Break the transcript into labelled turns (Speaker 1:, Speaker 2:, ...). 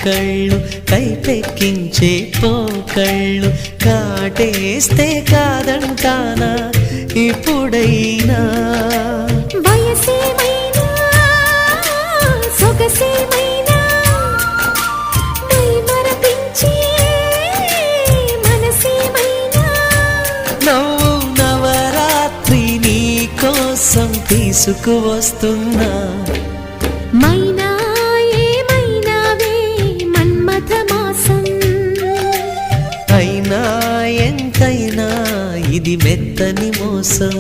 Speaker 1: కళ్ళు కైపెక్కించే పోకళ్ళు కాటేస్తే కాదంటానా ఇప్పుడైనా
Speaker 2: వయసేమైనా సొగసేమైనా మరపించే మనసేమైనా
Speaker 1: నవ్వు నవరాత్రి నీ కోసం తీసుకువస్తున్నా
Speaker 2: మైనా ఏమైనావే మన్మథ మాసం
Speaker 1: అయినా ఎంతైనా ఇది మెత్తని మోసం